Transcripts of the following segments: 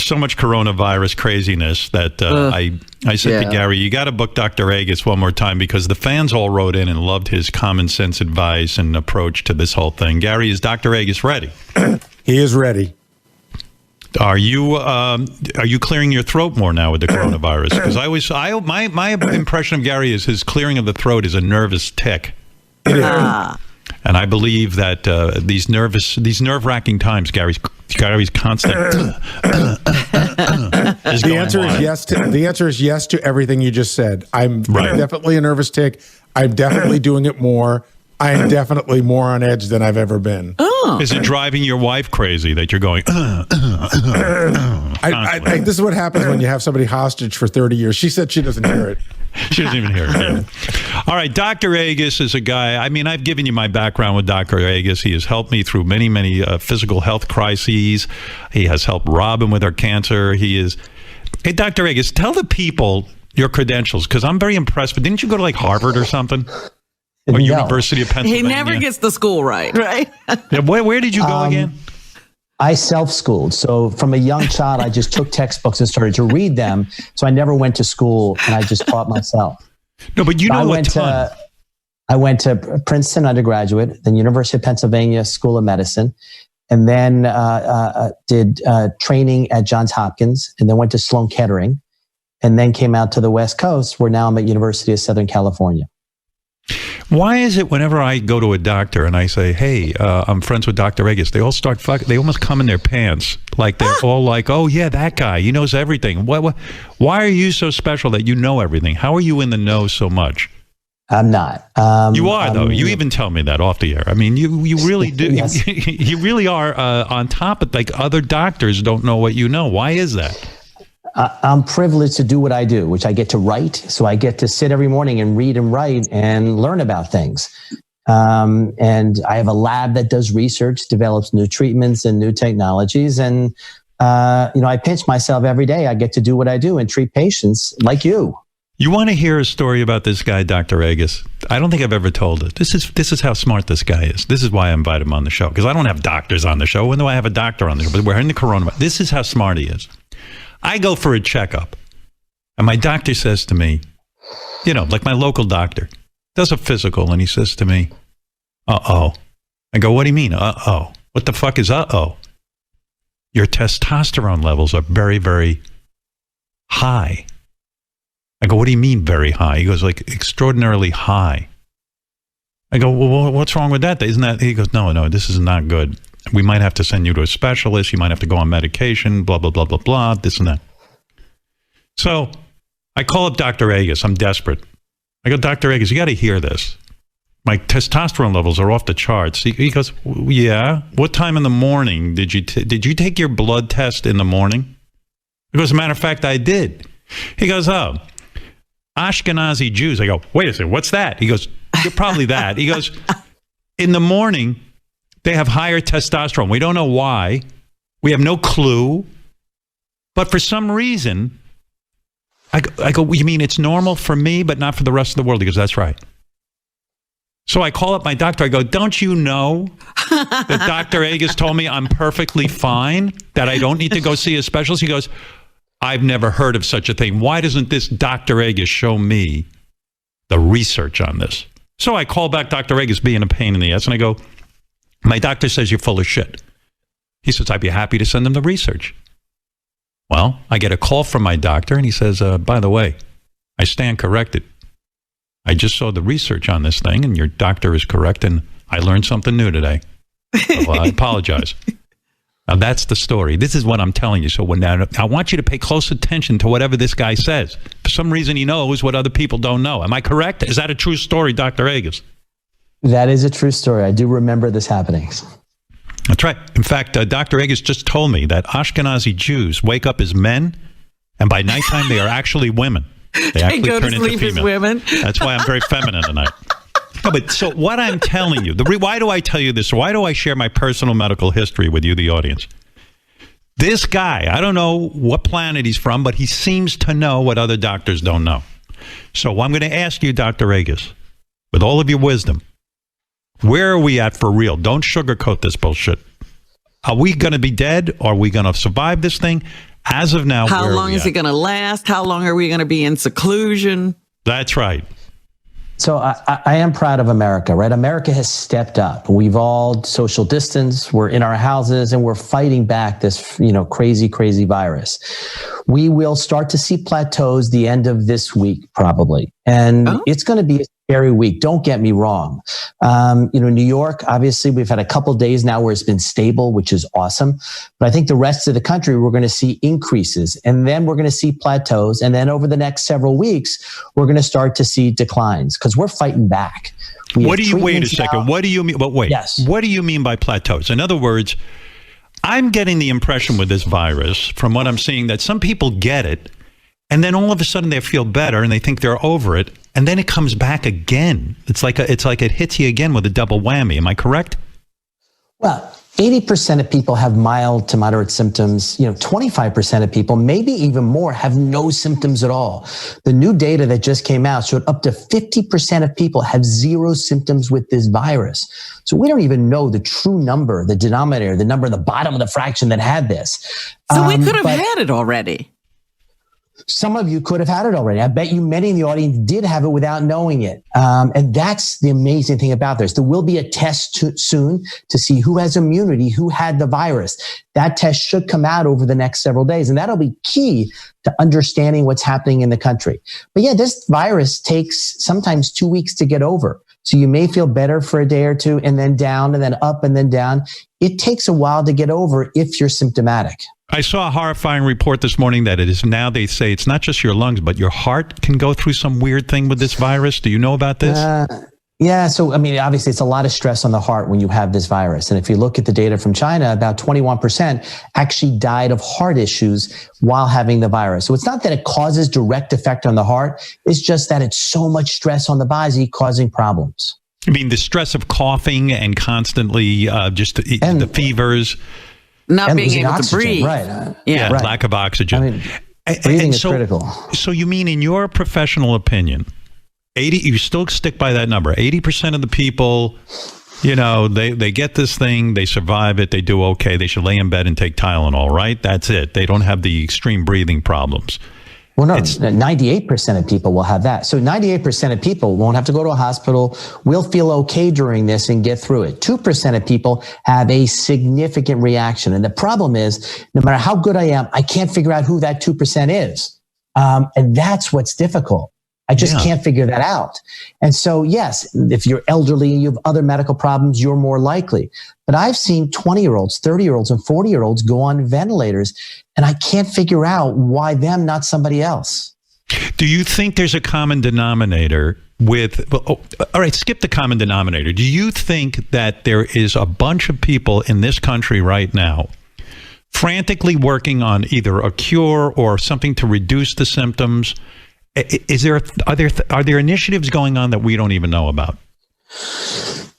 so much coronavirus craziness that I said to Gary, you got to book Dr. Agus one more time because the fans all wrote in and loved his common sense advice and approach to this whole thing. Gary, is Dr. Agus ready? He is ready. Are you clearing your throat more now with the coronavirus? Because my impression of Gary is his clearing of the throat is a nervous tick. And I believe that these nerve-wracking times, Gary's constant. The answer is yes to everything you just said. I'm definitely a nervous tick. I'm definitely doing it more. I am definitely more on edge than I've ever been. Is it driving your wife crazy that you're going? This is what happens when you have somebody hostage for 30 years. She said she doesn't hear it. She doesn't even hear it. Yeah. All right, Dr. Agus is a guy. I mean, I've given you my background with Dr. Agus. He has helped me through many, many physical health crises. He has helped Robin with her cancer. Hey, Dr. Agus, tell the people your credentials because I'm very impressed. But didn't you go to like Harvard or something? Or University of Pennsylvania? He never gets the school right? Yeah, where did you go again? I self-schooled. So from a young child, I just took textbooks and started to read them. So I never went to school and I just taught myself. No, but I went to Princeton undergraduate, then University of Pennsylvania School of Medicine, and then did training at Johns Hopkins, and then went to Sloan Kettering, and then came out to the West Coast, where now I'm at University of Southern California. Why is it whenever I go to a doctor and I say, hey, I'm friends with Dr. Agus, they all start they almost come in their pants. Like they're all like, oh, yeah, that guy, he knows everything. Why are you so special that you know everything? How are you in the know so much? I'm not. You are, though. You even tell me that off the air. I mean, you really do. Yes. You really are on top of like other doctors don't know what you know. Why is that? I'm privileged to do what I do, which I get to write. So I get to sit every morning and read and write and learn about things. And I have a lab that does research, develops new treatments and new technologies. And, I pinch myself every day. I get to do what I do and treat patients like you. You want to hear a story about this guy, Dr. Agus? I don't think I've ever told it. This is how smart this guy is. This is why I invite him on the show, because I don't have doctors on the show. When do I have a doctor on the show? But we're in the coronavirus. This is how smart he is. I go for a checkup, and my doctor says to me, like my local doctor, does a physical, and he says to me, uh-oh. I go, what do you mean, uh-oh? What the fuck is uh-oh? Your testosterone levels are very, very high. I go, what do you mean very high? He goes, like extraordinarily high. I go, well, what's wrong with that? Isn't that? He goes, no, this is not good. We might have to send you to a specialist. You might have to go on medication, blah, blah, blah, blah, blah, this and that. So I call up Dr. Agus. I'm desperate. I go, Dr. Agus, you got to hear this. My testosterone levels are off the charts. He goes, yeah. What time in the morning did you take your blood test in the morning? He goes, as a matter of fact, I did. He goes, oh, Ashkenazi Jews. I go, wait a second, what's that? He goes, you're probably that. He goes, in the morning, they have higher testosterone. We don't know why. We have no clue. But for some reason, I go, you mean it's normal for me, but not for the rest of the world? He goes, that's right. So I call up my doctor. I go, don't you know that Dr. Agus told me I'm perfectly fine, that I don't need to go see a specialist? He goes, I've never heard of such a thing. Why doesn't this Dr. Agus show me the research on this? So I call back Dr. Agus being a pain in the ass, and I go, my doctor says you're full of shit. He says, I'd be happy to send him the research. Well, I get a call from my doctor, and he says, by the way, I stand corrected. I just saw the research on this thing, and your doctor is correct, and I learned something new today. So I apologize. Now, that's the story. This is what I'm telling you. So I want you to pay close attention to whatever this guy says. For some reason, he knows what other people don't know. Am I correct? Is that a true story, Dr. Agus? That is a true story. I do remember this happening. That's right. In fact, Dr. Agus just told me that Ashkenazi Jews wake up as men, and by nighttime, they are actually women. They actually go turn to into sleep female. as women. That's why I'm very feminine tonight. No, but so what I'm telling you, why do I tell you this? Why do I share my personal medical history with you, the audience? This guy, I don't know what planet he's from, but he seems to know what other doctors don't know. So I'm going to ask you, Dr. Agus, with all of your wisdom, where are we at for real? Don't sugarcoat this bullshit. Are we going to be dead? Are we going to survive this thing? As of now, how long is it going to last? How long are we going to be in seclusion? That's right. So I am proud of America, right? America has stepped up. We've all social distance. We're in our houses and we're fighting back this, crazy, crazy virus. We will start to see plateaus the end of this week, probably. And it's going to be a scary week. Don't get me wrong. New York, obviously, we've had a couple of days now where it's been stable, which is awesome. But I think the rest of the country, we're going to see increases and then we're going to see plateaus. And then over the next several weeks, we're going to start to see declines because we're fighting back. Wait a second. What do you mean? But wait, yes. What do you mean by plateaus? In other words, I'm getting the impression with this virus, from what I'm seeing, that some people get it and then all of a sudden they feel better and they think they're over it. And then it comes back again. It's like it hits you again with a double whammy. Am I correct? Well, 80% of people have mild to moderate symptoms. 25% of people, maybe even more, have no symptoms at all. The new data that just came out showed up to 50% of people have zero symptoms with this virus. So we don't even know the true number, the denominator, the number at the bottom of the fraction that had this. So we could have had it already. Some of you could have had it already. I bet you many in the audience did have it without knowing it. And that's the amazing thing about this. There will be a test soon to see who has immunity, who had the virus. That test should come out over the next several days. And that'll be key to understanding what's happening in the country. But yeah, this virus takes sometimes 2 weeks to get over. So you may feel better for a day or two and then down and then up and then down. It takes a while to get over if you're symptomatic. I saw a horrifying report this morning that it is now, they say it's not just your lungs, but your heart can go through some weird thing with this virus. Do you know about this? Yeah. So, obviously it's a lot of stress on the heart when you have this virus. And if you look at the data from China, about 21% actually died of heart issues while having the virus. So it's not that it causes direct effect on the heart. It's just that it's so much stress on the body causing problems. I mean, the stress of coughing and constantly the fevers. Not being able oxygen, to breathe. Right. Yeah, right. Lack of oxygen. Breathing is critical. So you mean, in your professional opinion, you still stick by that number, 80% of the people, they get this thing, they survive it, they do okay, they should lay in bed and take Tylenol, right? That's it. They don't have the extreme breathing problems. Well, no, 98% of people will have that. So 98% of people won't have to go to a hospital, will feel okay during this and get through it. 2% of people have a significant reaction. And the problem is, no matter how good I am, I can't figure out who that 2% is. And that's what's difficult. I just can't figure that out. And so, yes, if you're elderly and you have other medical problems, you're more likely. But I've seen 20-year-olds, 30-year-olds, and 40-year-olds go on ventilators, and I can't figure out why them, not somebody else. Do you think there's a common denominator all right, skip the common denominator. Do you think that there is a bunch of people in this country right now frantically working on either a cure or something to reduce the symptoms? Are there initiatives going on that we don't even know about?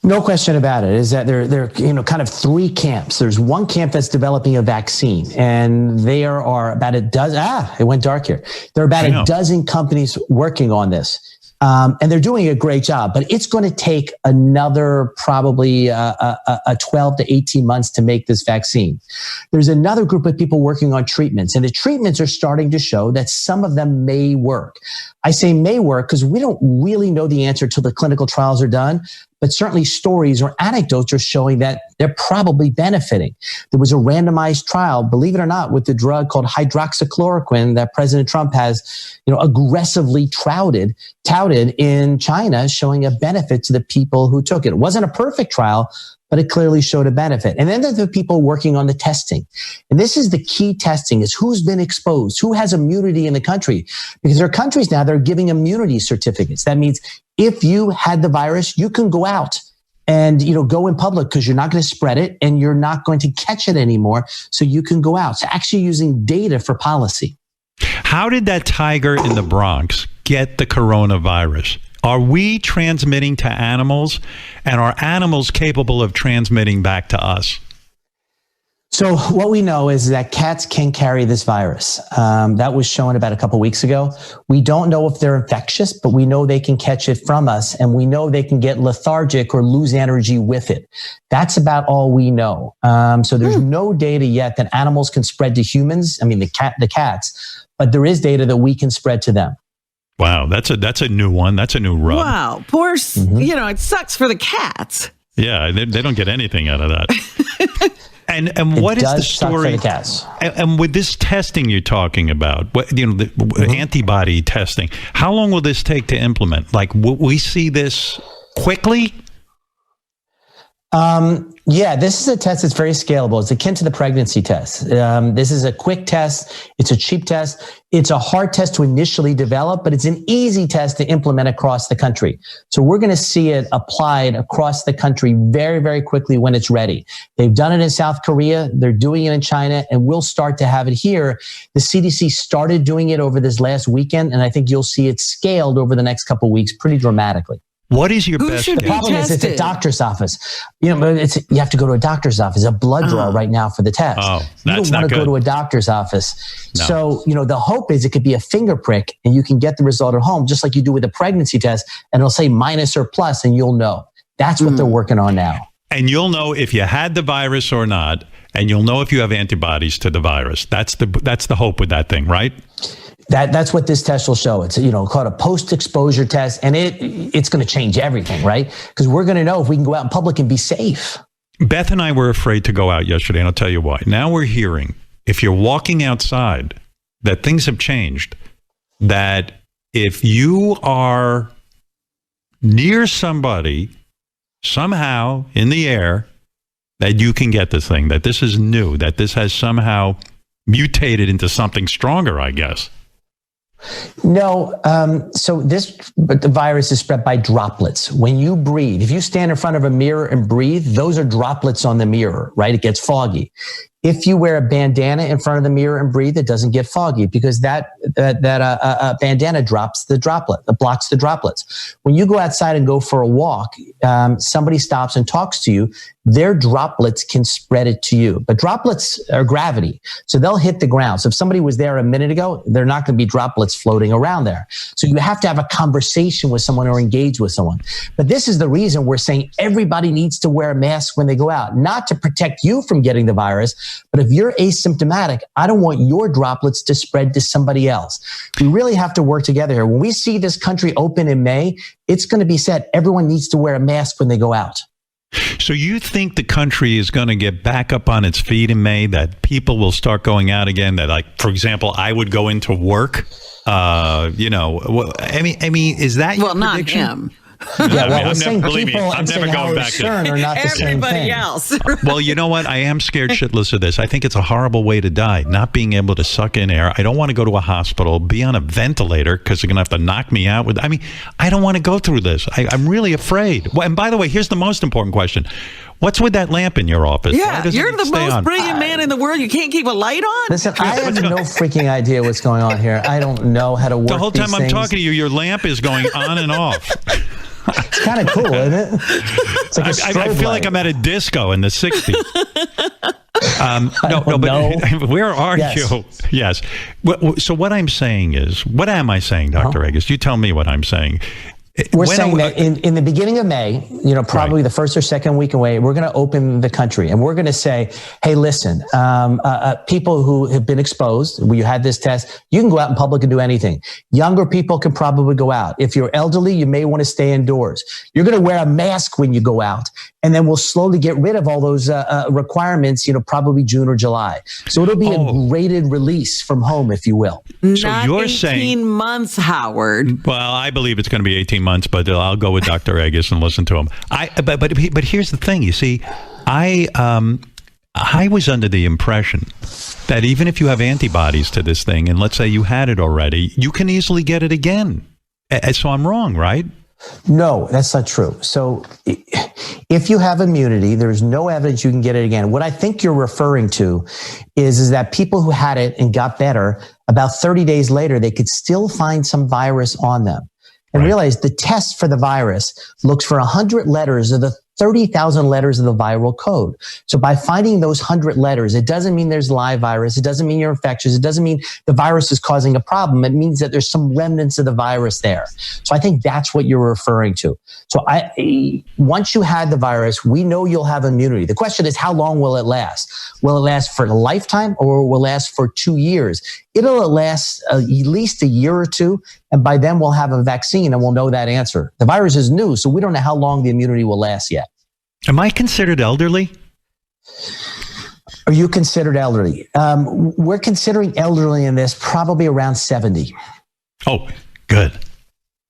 No question about it. Is that there kind of three camps. There's one camp that's developing a vaccine, and there are about a dozen. It went dark here. There are about a dozen companies working on this. And they're doing a great job, but it's going to take another probably a 12 to 18 months to make this vaccine. There's another group of people working on treatments, and the treatments are starting to show that some of them may work. I say may work because we don't really know the answer till the clinical trials are done, but certainly stories or anecdotes are showing that they're probably benefiting. There was a randomized trial, believe it or not, with the drug called hydroxychloroquine that President Trump has, aggressively touted in China, showing a benefit to the people who took it. It wasn't a perfect trial, but it clearly showed a benefit. And then there's the people working on the testing. And this is the key testing, is who's been exposed, who has immunity in the country. Because there are countries now that are giving immunity certificates. That means if you had the virus, you can go out and go in public because you're not going to spread it and you're not going to catch it anymore. So you can go out. So actually using data for policy. How did that tiger in the Bronx get the coronavirus? Are we transmitting to animals, and are animals capable of transmitting back to us? So what we know is that cats can carry this virus. That was shown about a couple weeks ago. We don't know if they're infectious, but we know they can catch it from us, and we know they can get lethargic or lose energy with it. That's about all we know. So there's no data yet that animals can spread to humans. I mean, the cats, but there is data that we can spread to them. Wow, that's a new one. That's a new rub. Wow, poor, it sucks for the cats. Yeah, they don't get anything out of that. And what is the story? For the cats. And with this testing you're talking about, antibody testing, how long will this take to implement? Like, will we see this quickly? Yeah, this is a test that's very scalable. It's akin to the pregnancy test. This is a quick test. It's a cheap test. It's a hard test to initially develop, but it's an easy test to implement across the country. So we're going to see it applied across the country very, very quickly when it's ready. They've done it in South Korea. They're doing it in China, and we'll start to have it here. The CDC started doing it over this last weekend, and I think you'll see it scaled over the next couple of weeks pretty dramatically. What is your best should guess? be The problem is it's a tested? doctor's office. You have to go to a doctor's office, a blood draw right now for the test. Oh, you that's don't not want to good. go to a doctor's office. No. So, the hope is it could be a finger prick and you can get the result at home, just like you do with a pregnancy test, and it'll say minus or plus, and you'll know. That's what they're working on now. And you'll know if you had the virus or not, and you'll know if you have antibodies to the virus. That's the hope with that thing, right? That's what this test will show. It's called a post-exposure test, and it's going to change everything, right? Because we're going to know if we can go out in public and be safe. Beth and I were afraid to go out yesterday, and I'll tell you why. Now we're hearing, if you're walking outside, that things have changed. That if you are near somebody, somehow in the air, that you can get this thing, that this is new, that this has somehow mutated into something stronger, I guess. No, so the virus is spread by droplets. When you breathe, if you stand in front of a mirror and breathe, those are droplets on the mirror, right? It gets foggy. If you wear a bandana in front of the mirror and breathe, it doesn't get foggy because that bandana blocks the droplets. When you go outside and go for a walk, somebody stops and talks to you, their droplets can spread it to you. But droplets are gravity, so they'll hit the ground. So if somebody was there a minute ago, they're not going to be droplets floating around there. So you have to have a conversation with someone or engage with someone. But this is the reason we're saying everybody needs to wear a mask when they go out, not to protect you from getting the virus, but if you're asymptomatic, I don't want your droplets to spread to somebody else. We really have to work together here. When we see this country open in May, it's going to be said everyone needs to wear a mask when they go out. So you think the country is going to get back up on its feet in May, that people will start going out again, that, like, for example, I would go into work, I mean, is that your Well, prediction? not him. Yeah, well, I'm saying believe me, people I'm and never saying going Howard back to Stern are not the same Everybody thing. else. Well, you know what? I am scared shitless of this. I think it's a horrible way to die, not being able to suck in air. I don't want to go to a hospital, be on a ventilator because they're going to have to knock me out. I don't want to go through this. I'm really afraid. Well, and by the way, here's the most important question. What's with that lamp in your office? Why Yeah, doesn't you're it the stay most on? brilliant man in the world. You can't keep a light on? Listen, I have no freaking idea what's going on here. I don't know how to work The whole time these I'm things. talking to you, your lamp is going on and off. It's kind of cool, isn't it? It's like a I strobe feel light. like I'm at a disco in the 60s. No, don't but know. where are Yes. you? Yes. So what I'm saying is, what am I saying, Dr. Agus? You tell me what I'm saying. We're saying that in the beginning of May, probably the first or second week in May, we're going to open the country and we're going to say, hey, listen, people who have been exposed, where you had this test, you can go out in public and do anything. Younger people can probably go out. If you're elderly, you may want to stay indoors. You're going to wear a mask when you go out. And then we'll slowly get rid of all those requirements, probably June or July. So it'll be a graded release from home, if you will. So Not you're 18 saying, months, Howard. well, I believe it's going to be 18 months, but I'll go with Dr. Agus and listen to him. But here's the thing. You see, I was under the impression that even if you have antibodies to this thing, and let's say you had it already, you can easily get it again. So I'm wrong, right? No, that's not true. So if you have immunity, there's no evidence you can get it again. What I think you're referring to is that people who had it and got better, about 30 days later, they could still find some virus on them. And realize the test for the virus looks for 100 letters of the 30,000 letters of the viral code. So by finding those 100 letters, it doesn't mean there's live virus. It doesn't mean you're infectious. It doesn't mean the virus is causing a problem. It means that there's some remnants of the virus there. So I think that's what you're referring to. So once you had the virus, we know you'll have immunity. The question is, how long will it last? Will it last for a lifetime, or will it last for 2 years? It'll last at least a year or two. And by then we'll have a vaccine and we'll know that answer. The virus is new, so we don't know how long the immunity will last yet. Am I considered elderly? Are you considered elderly? We're considering elderly in this probably around 70. Oh, good.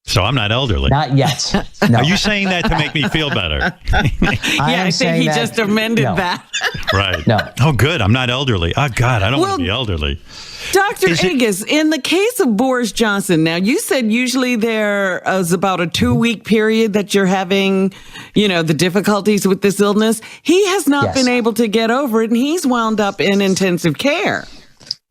So I'm not elderly. Not yet. No. Are you saying that to make me feel better? I think he just amended that. Right. No. Oh, good. I'm not elderly. Oh, God, I don't want to be elderly. Dr. Agus, in the case of Boris Johnson, now you said usually there is about a 2-week period that you're having, the difficulties with this illness. He has not been able to get over it, and he's wound up in intensive care.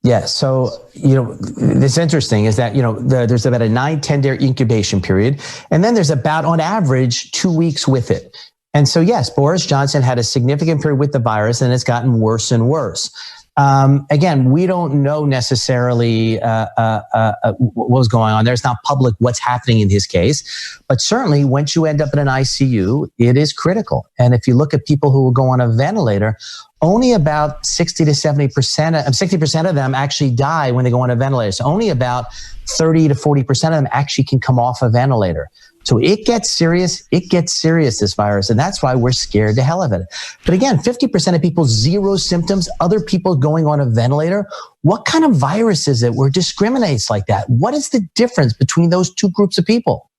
Yeah. So, this interesting is that, there's about a 9-10 day incubation period. And then there's about, on average, 2 weeks with it. And so, yes, Boris Johnson had a significant period with the virus, and it's gotten worse and worse. Again, we don't know necessarily what was going on there. It's not public what's happening in his case. But certainly, once you end up in an ICU, it is critical. And if you look at people who will go on a ventilator, only about 60 to 60% of them actually die when they go on a ventilator. So only about 30 to 40% of them actually can come off a ventilator. So it gets serious. It gets serious, this virus. And that's why we're scared to hell of it. But again, 50% of people, 0 symptoms, other people going on a ventilator. What kind of virus is it where it discriminates like that? What is the difference between those two groups of people?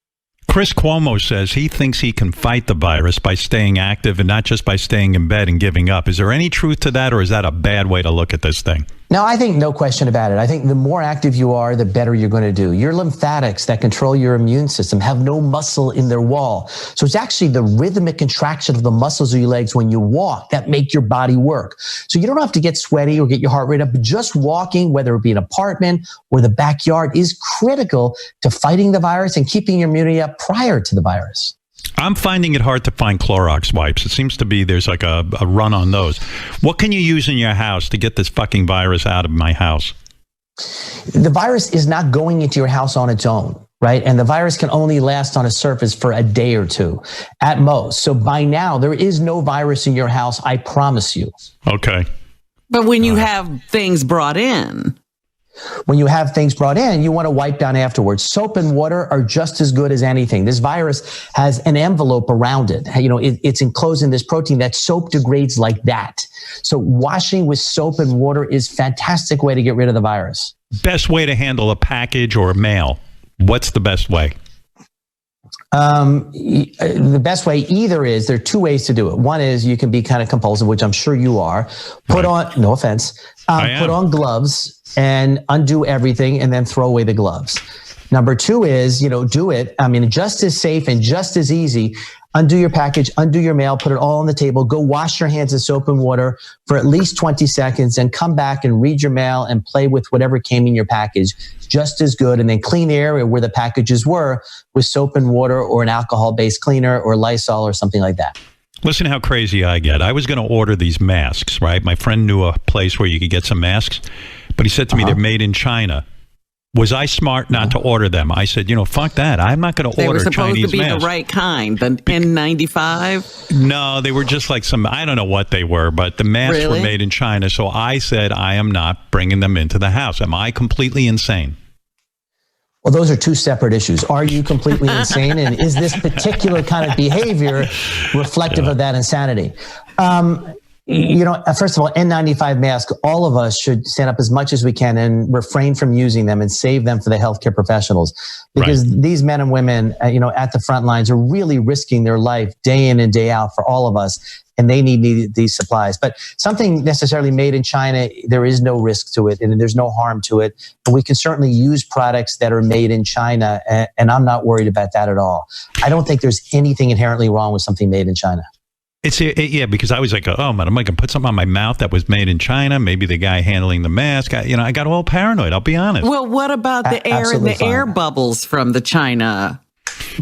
Chris Cuomo says he thinks he can fight the virus by staying active and not just by staying in bed and giving up. Is there any truth to that, or is that a bad way to look at this thing? No, I think no question about it. I think the more active you are, the better you're going to do. Your lymphatics that control your immune system have no muscle in their wall. So it's actually the rhythmic contraction of the muscles of your legs when you walk that make your body work. So you don't have to get sweaty or get your heart rate up. But just walking, whether it be an apartment or the backyard, is critical to fighting the virus and keeping your immunity up prior to the virus. I'm finding it hard to find Clorox wipes. It seems to be there's like a run on those. What can you use in your house to get this fucking virus out of my house? The virus is not going into your house on its own, right? And the virus can only last on a surface for a day or two at most. So by now, there is no virus in your house, I promise you. Okay. But when you have things brought in... When you have things brought in, you want to wipe down afterwards. Soap and water are just as good as anything. This virus has an envelope around it. It's enclosed in this protein that soap degrades like that. So washing with soap and water is a fantastic way to get rid of the virus. Best way to handle a package or mail? What's the best way? The best way either is, there are 2 ways to do it. One is you can be kind of compulsive, which I'm sure you are. Put on, no offense, put on gloves and undo everything and then throw away the gloves. Number 2 is, do it. Just as safe and just as easy. Undo your package, undo your mail, put it all on the table, go wash your hands in soap and water for at least 20 seconds and come back and read your mail and play with whatever came in your package. Just as good. And then clean the area where the packages were with soap and water or an alcohol-based cleaner or Lysol or something like that. Listen how crazy I get. I was going to order these masks, right? My friend knew a place where you could get some masks, but he said to me, they're made in China. Was I smart not to order them? I said, fuck that. I'm not going to order Chinese masks. They were supposed to be the right kind, the N95? No, they were just like I don't know what they were, but the masks were made in China. So I said, I am not bringing them into the house. Am I completely insane? Well, those are 2 separate issues. Are you completely insane? And is this particular kind of behavior reflective of that insanity? First of all, N95 masks, all of us should stand up as much as we can and refrain from using them and save them for the healthcare professionals. Because these men and women, at the front lines are really risking their life day in and day out for all of us. And they need these supplies. But something necessarily made in China, there is no risk to it and there's no harm to it. But we can certainly use products that are made in China. And I'm not worried about that at all. I don't think there's anything inherently wrong with something made in China. Because I was like, oh, man, am I going to put something on my mouth that was made in China? Maybe the guy handling the mask. I got all paranoid. I'll be honest. Well, what about the air and the air bubbles from the China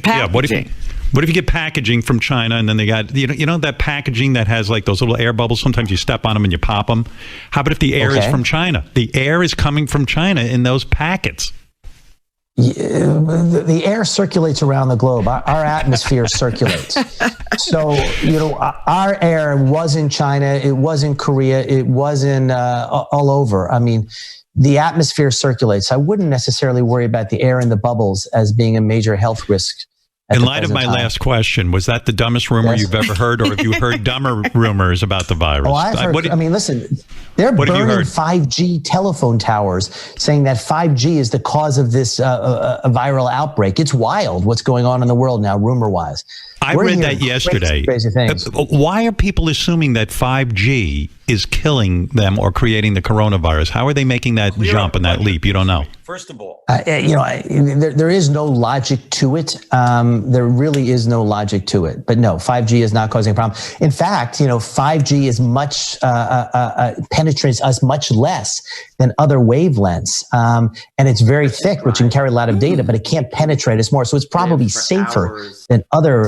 packaging? What if you get packaging from China and then they got, you know that packaging that has like those little air bubbles? Sometimes you step on them and you pop them. How about if the air is from China? The air is coming from China in those packets. The air circulates around the globe. Our atmosphere circulates. So, our air was in China. It was in Korea. It was in all over. I mean, the atmosphere circulates. I wouldn't necessarily worry about the air and the bubbles as being a major health risk. In light of my last question, was that the dumbest rumor you've ever heard, or have you heard dumber rumors about the virus? Oh, I've heard, listen, they're burning 5G telephone towers, saying that 5G is the cause of this viral outbreak. It's wild what's going on in the world now, rumor-wise. I read that yesterday. Crazy things. Why are people assuming that 5G is killing them or creating the coronavirus? How are they making that jump and that leap? You don't know. First of all, there is no logic to it. There really is no logic to it. But no, 5G is not causing a problem. In fact, 5G is much penetrates us much less than other wavelengths, and it's very thick, which can carry a lot of data, but it can't penetrate us more. So it's probably safer than other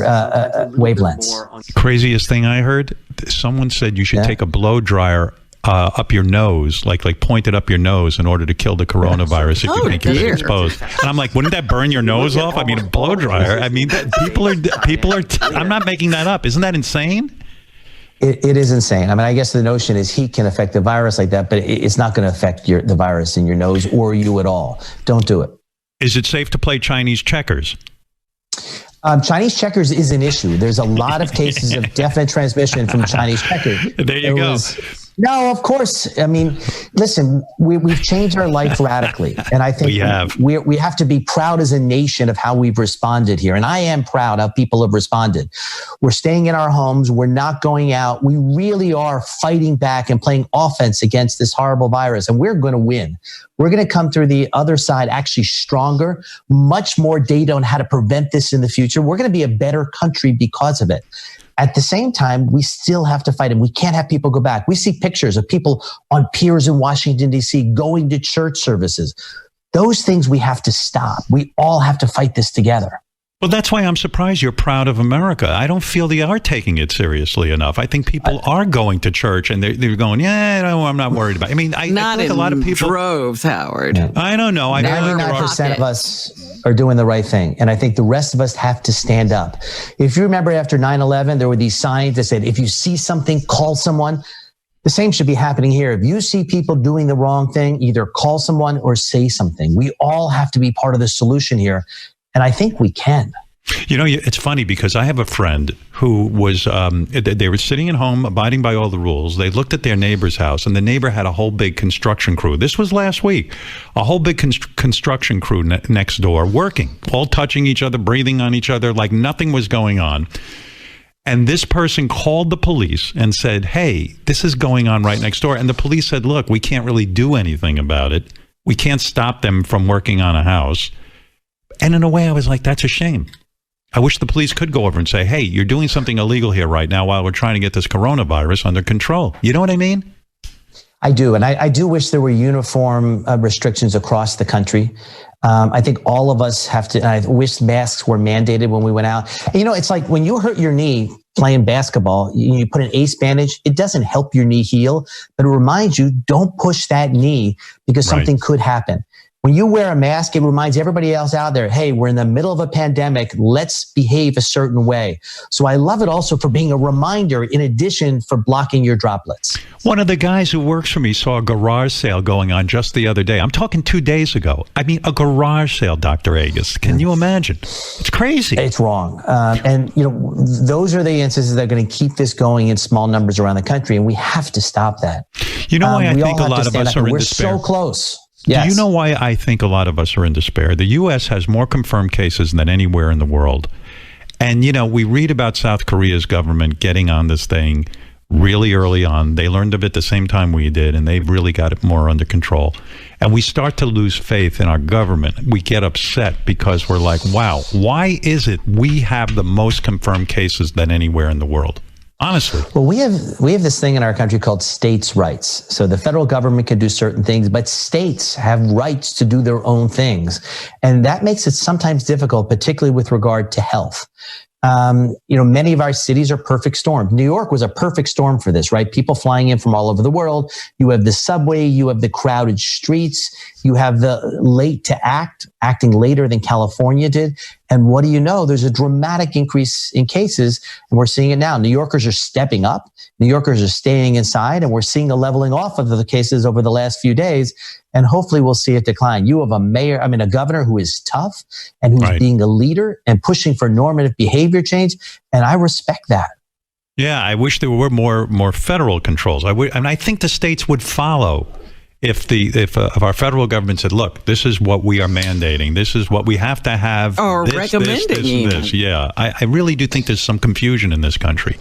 wavelengths. Craziest thing I heard: someone said you should take a blow dryer up your nose, like point it up your nose in order to kill the coronavirus if you think you're exposed. And I'm like, wouldn't that burn your nose off? I mean, a blow dryer. I mean, people are. I'm not making that up. Isn't that insane? It is insane. I mean, I guess the notion is heat can affect the virus like that, but it's not going to affect the virus in your nose or you at all. Don't do it. Is it safe to play Chinese checkers? Chinese checkers is an issue. There's a lot of cases of definite transmission from Chinese checkers. There you go. No, of course. I mean, listen, we've changed our life radically. And I think we have to be proud as a nation of how we've responded here. And I am proud how people have responded. We're staying in our homes. We're not going out. We really are fighting back and playing offense against this horrible virus. And we're going to win. We're going to come through the other side actually stronger, much more data on how to prevent this in the future. We're going to be a better country because of it. At the same time, we still have to fight, and we can't have people go back. We see pictures of people on piers in Washington, D.C. going to church services. Those things we have to stop. We all have to fight this together. Well, that's why I'm surprised you're proud of America. I don't feel they are taking it seriously enough. I think people are going to church and they're going, I'm not worried about it. I mean, I think a lot of people droves, Howard. Yeah. I don't know. 99% of us are doing the right thing. And I think the rest of us have to stand up. If you remember after 9/11, there were these signs that said, if you see something, call someone. The same should be happening here. If you see people doing the wrong thing, either call someone or say something. We all have to be part of the solution here. And I think we can. It's funny because I have a friend who was, they were sitting at home, abiding by all the rules. They looked at their neighbor's house, and the neighbor had a whole big construction crew. This was last week. A whole big construction crew next door working, all touching each other, breathing on each other, like nothing was going on. And this person called the police and said, hey, this is going on right next door. And the police said, look, we can't really do anything about it. We can't stop them from working on a house. And in a way, I was like, that's a shame. I wish the police could go over and say, hey, you're doing something illegal here right now while we're trying to get this coronavirus under control. You know what I mean? I do. And I do wish there were uniform restrictions across the country. I think all of us have to, and I wish masks were mandated when we went out. And, it's like when you hurt your knee playing basketball, you put an ace bandage, it doesn't help your knee heal, but it reminds you, don't push that knee because something could happen. When you wear a mask, it reminds everybody else out there, hey, we're in the middle of a pandemic. Let's behave a certain way. So I love it also for being a reminder in addition for blocking your droplets. One of the guys who works for me saw a garage sale going on just the other day. I'm talking 2 days ago. I mean, a garage sale, Dr. Agus. Can you imagine? It's crazy. It's wrong. And, those are the instances that are going to keep this going in small numbers around the country. And we have to stop that. You know why I think a lot of us are in despair? We're so close. Yes. Do you know why I think a lot of us are in despair? The U.S. has more confirmed cases than anywhere in the world. And, we read about South Korea's government getting on this thing really early on. They learned of it the same time we did, and they've really got it more under control. And we start to lose faith in our government. We get upset because we're like, wow, why is it we have the most confirmed cases than anywhere in the world? Honestly. Well, we have this thing in our country called states' rights. So the federal government can do certain things, but states have rights to do their own things. And that makes it sometimes difficult, particularly with regard to health. Many of our cities are perfect storms. New York was a perfect storm for this, right? People flying in from all over the world. You have the subway, you have the crowded streets, you have the late to acting later than California did. And what do you know? There's a dramatic increase in cases, and we're seeing it now. New Yorkers are stepping up. New Yorkers are staying inside, and we're seeing a leveling off of the cases over the last few days. And hopefully we'll see it decline. You have a governor who is tough and who's being a leader and pushing for normative behavior change. And I respect that. Yeah, I wish there were more federal controls. And I think the states would follow if our federal government said, "Look, this is what we are mandating. This is what we have to have." Or recommending. This. Yeah, I really do think there's some confusion in this country.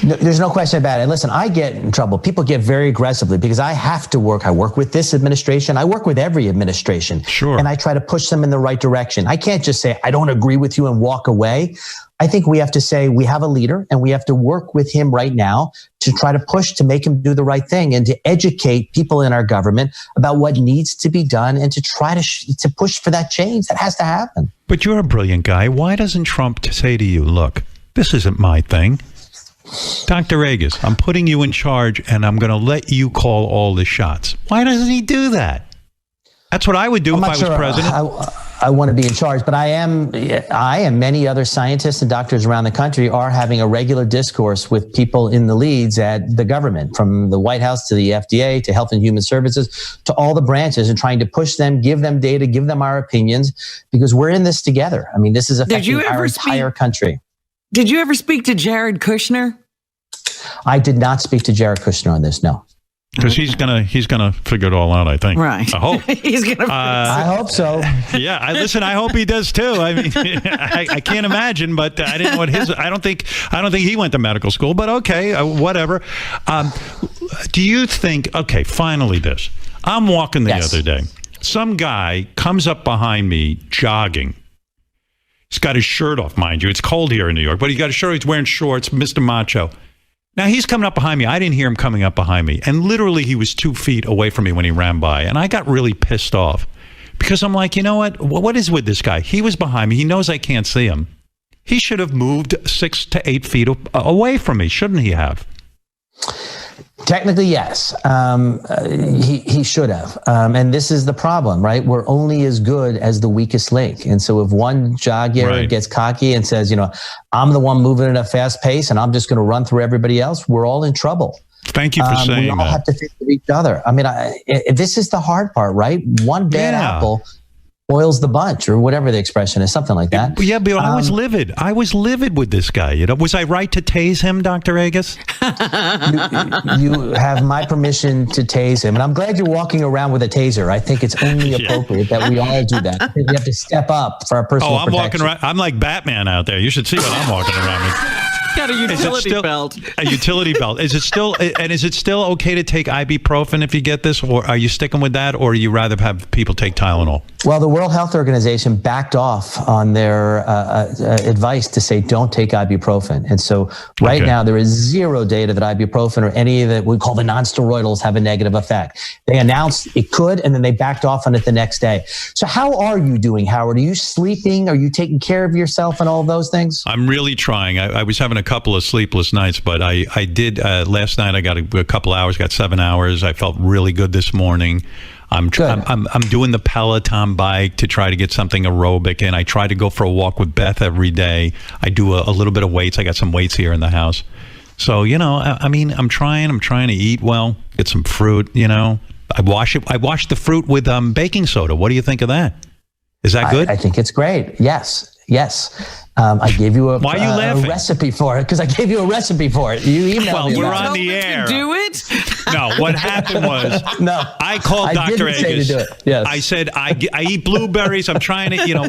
No, there's no question about it. And listen, I get in trouble. People get very aggressively because I have to work. I work with this administration. I work with every administration. Sure. And I try to push them in the right direction. I can't just say, I don't agree with you and walk away. I think we have to say we have a leader and we have to work with him right now to try to push to make him do the right thing and to educate people in our government about what needs to be done and to try to push for that change that has to happen. But you're a brilliant guy. Why doesn't Trump say to you, "Look, this isn't my thing. Dr. Agus, I'm putting you in charge and I'm going to let you call all the shots"? Why doesn't he do that? That's what I would do if I was president. I want to be in charge, but I and many other scientists and doctors around the country are having a regular discourse with people in the leads at the government, from the White House to the FDA to Health and Human Services to all the branches, and trying to push them, give them data, give them our opinions, because we're in this together. I mean, this is affecting our entire country. Did you ever speak to Jared Kushner? I did not speak to Jared Kushner on this, no. Because he's gonna figure it all out, I think. Right. I hope. I hope so. Yeah. I hope he does too. I mean, I can't imagine, but I didn't know what his. I don't think he went to medical school, but okay, whatever. Do you think? Okay, finally, this. I'm walking the other day. Some guy comes up behind me jogging. He's got his shirt off, mind you. It's cold here in New York, but he's got his shirt. He's wearing shorts, Mr. Macho. Now, he's coming up behind me. I didn't hear him coming up behind me. And literally, he was 2 feet away from me when he ran by. And I got really pissed off because I'm like, you know what? What is with this guy? He was behind me. He knows I can't see him. He should have moved 6 to 8 feet away from me, shouldn't he have? Technically, yes. He should have. And this is the problem, right? We're only as good as the weakest link. And so if one jogger gets cocky and says, I'm the one moving at a fast pace and I'm just going to run through everybody else, we're all in trouble. Thank you for saying that. We all have to think of each other. I mean, this is the hard part, right? One bad apple spoils the bunch, or whatever the expression is, something like that. Yeah, but I was livid. I was livid with this guy. Was I right to tase him, Dr. Agus? You have my permission to tase him, and I'm glad you're walking around with a taser. I think it's only appropriate that we all do that. I think we have to step up for our personal protection. Walking around. I'm like Batman out there. You should see what I'm walking around with. Got a utility belt. A utility belt. Is it still okay to take ibuprofen if you get this, or are you sticking with that, or you rather have people take Tylenol? Well, the World Health Organization backed off on their advice to say don't take ibuprofen. And so right now there is zero data that ibuprofen or any of that we call the non-steroidals have a negative effect. They announced it could, and then they backed off on it the next day. So how are you doing, Howard? Are you sleeping? Are you taking care of yourself and all of those things? I'm really trying. I was having a couple of sleepless nights, but I did last night. I got a couple hours, got 7 hours. I felt really good this morning. I'm doing the Peloton bike to try to get something aerobic in. I try to go for a walk with Beth every day. I do a little bit of weights. I got some weights here in the house. So, I'm trying to eat well, get some fruit, I wash the fruit with baking soda. What do you think of that? Is that good? I think it's great. Yes. I gave you a recipe for it because I gave you a recipe for it. You emailed me. Well, we're on the air. Do it? No, what happened was I called Dr. Agus. Say to do it. Yes. I said I eat blueberries. I'm trying to,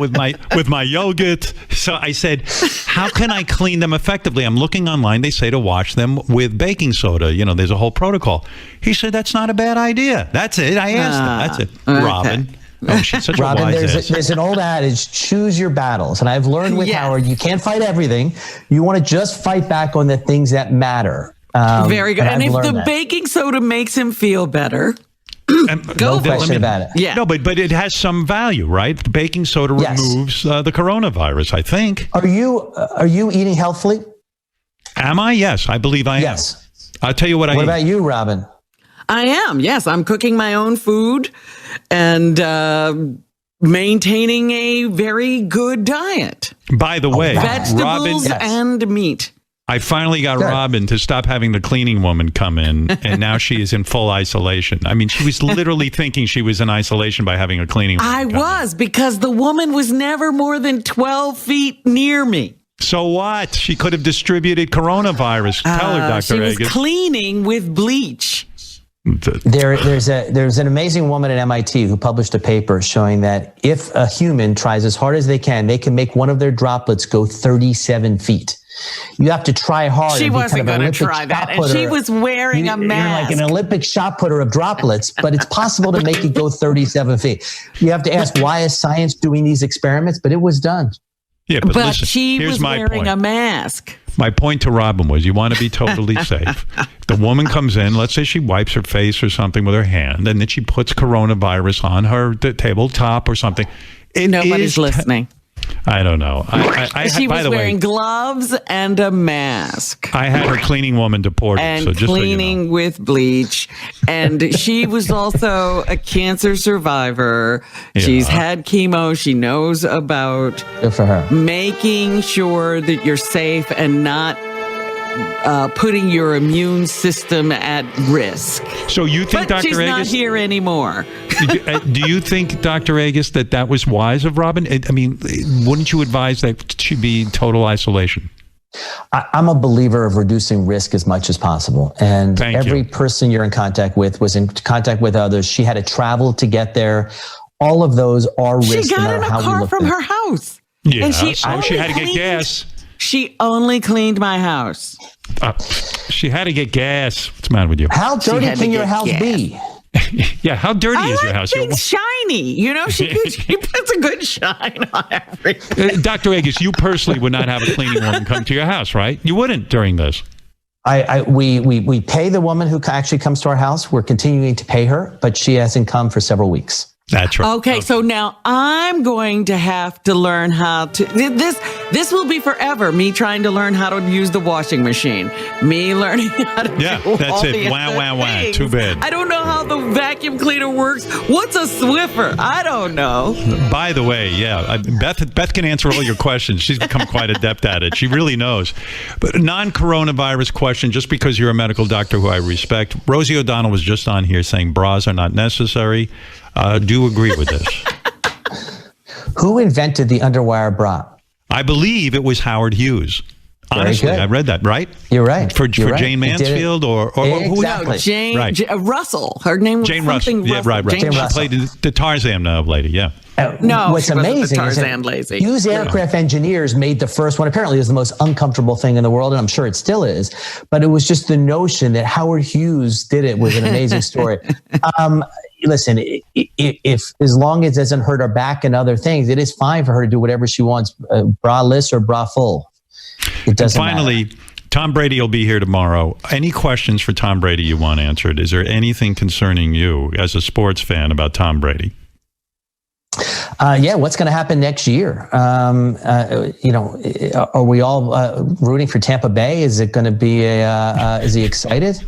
with my yogurt. So I said, how can I clean them effectively? I'm looking online. They say to wash them with baking soda. There's a whole protocol. He said that's not a bad idea. That's it. I asked him. That's it. Okay. Robin. Oh, she's such Robin, a wise ass. There's an old adage, choose your battles. And I've learned with Howard, you can't fight everything. You want to just fight back on the things that matter. Very good. And if the baking soda makes him feel better, Go No for question it. about it. Yeah. No, but it has some value, right? Baking soda Yes. removes the coronavirus, I think. Are you eating healthfully? Am I? Yes, I believe I am. Yes. I'll tell you what I What eat. about you, Robin? I am. Yes, I'm cooking my own food and maintaining a very good diet. By the way, Vegetables Robin, and meat. I finally got Good. Robin to stop having the cleaning woman come in, and now she is in full isolation. I mean, she was literally thinking she was in isolation by having a cleaning woman I come in. was, because the woman was never more than 12 feet near me. So what? She could have distributed coronavirus. Tell her, Dr. She was Agus. cleaning with bleach. There's an amazing woman at MIT who published a paper showing that if a human tries as hard as they can make one of their droplets go 37 feet. You have to try hard. She and be wasn't kind of an going to Olympic try that. shot And she putter. was wearing a You're mask. like an Olympic shot putter of droplets, but it's possible to make it go 37 feet. You have to ask, why is science doing these experiments? But it was done. Yeah, but listen, she here's was my wearing point. a mask. My point to Robin was you want to be totally safe. The woman comes in, let's say she wipes her face or something with her hand, and then she puts coronavirus on her tabletop or something. Nobody's listening. I don't know. She by was the wearing way, gloves and a mask. I had her cleaning woman deported. And so just cleaning so you know. with bleach. And she was also a cancer survivor. Yeah. She's had chemo. She knows about Good for her. making sure that you're safe and not putting your immune system at risk. So you think, But Dr. she's not Agus, here anymore. do you think, Dr. Agus, that was wise of Robin? I mean, wouldn't you advise that she be in total isolation? I'm a believer of reducing risk as much as possible. And Thank every you. person you're in contact with was in contact with others. She had to travel to get there. All of those are risks. She no got matter in a how we car look from at it. her house. Yeah, And so only she had to get cleaned- gas. She only cleaned my house. She had to get gas. What's the matter with you? How dirty had to can your get house gas. be? Yeah, how dirty I is your like house? things shiny. You know, she puts a good shine on everything. Dr. Agus, you personally would not have a cleaning woman come to your house, right? You wouldn't during this. We pay the woman who actually comes to our house. We're continuing to pay her, but she hasn't come for several weeks. That's right. Okay, so now I'm going to have to learn how to this will be forever, me trying to learn how to use the washing machine, me learning how to Yeah, do that's all it. the Wah, other wah, wah. things. Too bad. I don't know how the vacuum cleaner works. What's a Swiffer? I don't know. By the way, yeah, Beth can answer all your questions. She's become quite adept at it. She really knows. But a non-coronavirus question, just because you're a medical doctor who I respect. Rosie O'Donnell was just on here saying bras are not necessary. Do you agree with this? Who invented the underwire bra? I believe it was Howard Hughes. Very Honestly, good. I read that, right? You're right. For You're right. Jane He did it. Mansfield or who? Exactly. Jane Right. Russell. Her name was Jane Russell. something Yeah, Russell. right. Jane She Russell. played the Tarzan lady, yeah. No, what's she wasn't the amazing is Tarzan that lady. Hughes aircraft engineers made the first one. Apparently, it was the most uncomfortable thing in the world, and I'm sure it still is. But it was just the notion that Howard Hughes did it was an amazing story. Listen, if as long as it doesn't hurt her back and other things, it is fine for her to do whatever she wants, braless or bra full. It doesn't Finally, matter. Tom Brady will be here tomorrow. Any questions for Tom Brady you want answered? Is there anything concerning you as a sports fan about Tom Brady? Yeah, what's going to happen next year? Are we all rooting for Tampa Bay? Is it going to be is he excited?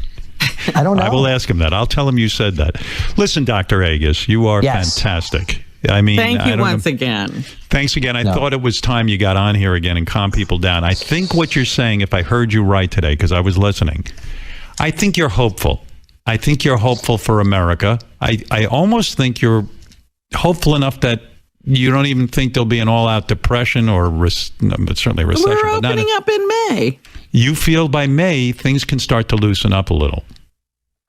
I don't know. I will ask him that. I'll tell him you said that. Listen, Dr. Agus, you are fantastic. I mean, Thank you once again. Thanks again. I thought it was time you got on here again and calm people down. I think what you're saying, if I heard you right today, because I was listening, I think you're hopeful. I think you're hopeful for America. I almost think you're hopeful enough that you don't even think there'll be an all-out depression or certainly a recession. We're opening up in May. You feel by May, things can start to loosen up a little.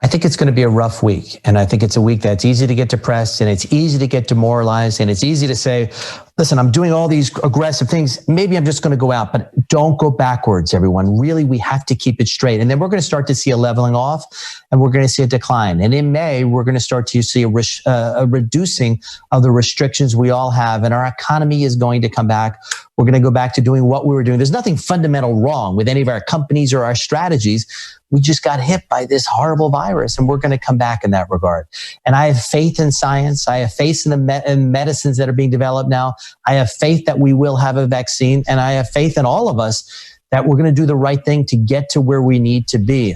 I think it's going to be a rough week. And I think it's a week that's easy to get depressed and it's easy to get demoralized. And it's easy to say, listen, I'm doing all these aggressive things. Maybe I'm just going to go out, but don't go backwards, everyone. Really, we have to keep it straight. And then we're going to start to see a leveling off, and we're going to see a decline. And in May, we're going to start to see a reducing of the restrictions we all have, and our economy is going to come back. We're going to go back to doing what we were doing. There's nothing fundamental wrong with any of our companies or our strategies. We just got hit by this horrible virus, and we're going to come back in that regard. And I have faith in science. I have faith in the medicines that are being developed now. I have faith that we will have a vaccine, and I have faith in all of us that we're going to do the right thing to get to where we need to be.